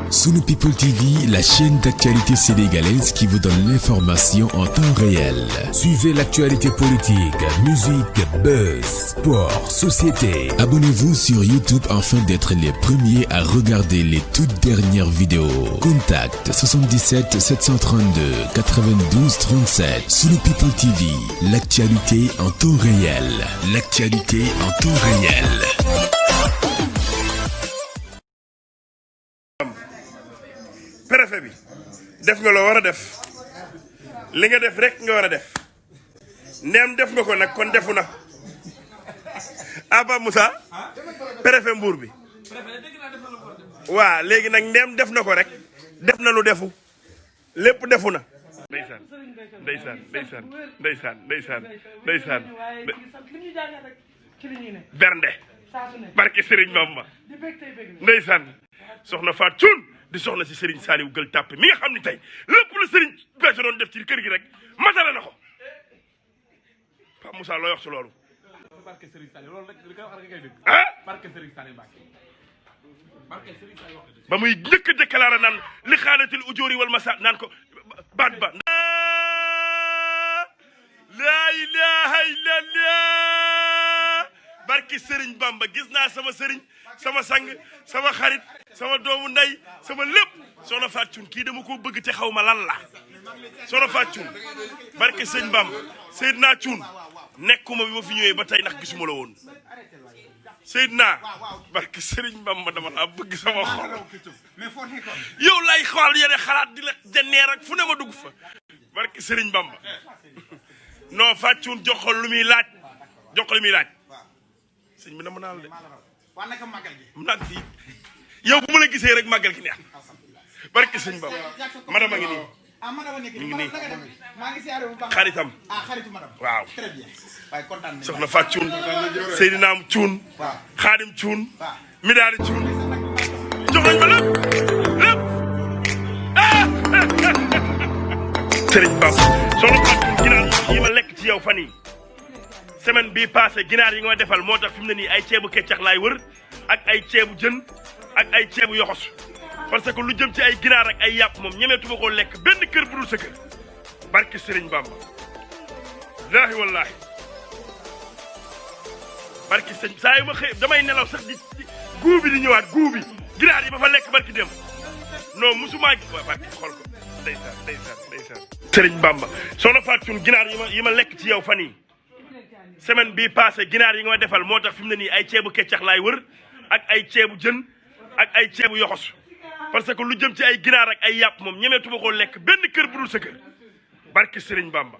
Sunu People TV, la chaîne d'actualité sénégalaise qui vous donne l'information en temps réel. Suivez l'actualité politique, musique, buzz, sport, société. Abonnez-vous sur YouTube afin d'être les premiers à regarder les toutes dernières vidéos. Contact 77 732 92 37. Sunu People TV, l'actualité en temps réel. L'actualité en temps réel. préfet bi def nga loo war a def li nga def rek nga war a def ndeem def nga ko nag kon defu na Aba Moussa préfet Mbour bi waa léegi nag ndeem def na ko rek def na lu defu lépp defu na. ndeysaan ndeysaan ndeysaan ndeysaan ndeysaan ndeysaan bernde barke Serigne Bamba ndeysaan soxna Fatou Thioune di soxna si Serigne Saliou Gueule Tapée mi nga xam ni tey lépp lu Serigne Béthio doon def ci kër gi rek matale na ko Pape Moussa looy wax ci loolu. barke Serigne Saliou loolu rek li koy wax rek ngay dégg. ah barke Serigne Saliou Mbacké barke Serigne Saliou wax ba muy njëkk a déclaré naan li xaalatil ujóori wal masa naan ko baat ba. laa ilaha illallah barke Serigne Bamba gis naa sama Serigne sama sang sama xarit sama doomu ndey sama lépp soxna Fatou Thioune kii dama ko bëgg te xaw ma lan la soxna Fatou Thioune barke sëñ Bamba Seydina Thioune nekkuma bi ma fi ñëwee ba tey ndax gisuma la woon Seydina barke Serigne Bamba dama laa bëgg sama xol yow lay xool yene xalaat di la janneer ak fu ne ma dugg fa barke Serigne Bamba non Fatou Thioune jox ko lu muy laaj jox ko lu muy laaj sëñ bi na ma naal de nag fii yow bu ma la gisee rek màggal gi neex barke sëñ Bamba madame a ngi nii mi ngi nii xaritam waaw soxna Fatou Thioune Seydina Thioune Xaadim Thioune Midaari Thioune jox nañ ma lépp lépp Serigne Bamba soxna Fatou Thioune ginaar yi ma lekk ci yow fan yi semaine bii passé ginaar yi nga ma defal moo tax fi mu ne nii ay ceebu keccax laay wër ak ay ceebu jën ak ay ceebu yoxos parce que lu jëm ci ay ginaar ak ay yàpp moom ñemeetuma koo lekk benn kër bu dul sa kër barke Serigne Bamba laahi wallaahi barke sëñ saa yu ma xëy damay nelaw sax di guu bi di ñëwaat guu bi ginaar yi ba fa lekk barki dem non musuma waaw barke xool ko ndeysaan ndeysaan ndeysaan Serigne Bamba soxna Fatou Thioune ginaar yi ma lekk ci yow fan yi semaine bii passé ginaar yi nga ma defal moo tax fi mu ne nii ay ceebu keccax laay wër ak ay ceebu jën ak ay ceebu yoxos parce que lu jëm ci ay ginaar ak ay yàpp moom ñemeetuma koo lekk benn kër bu dul sa kër barke Serigne Bamba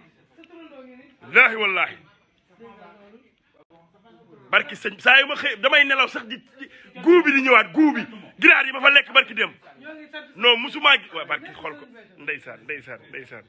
laahi wallaahi barke sëñ saa yu ma xëy damay nelaw sax di guu bi di ñëwaat guu bi ginaar yi ba fa lekk barki dem non musuma waaw barke xool ko ndeysaan ndeysaan ndeysaan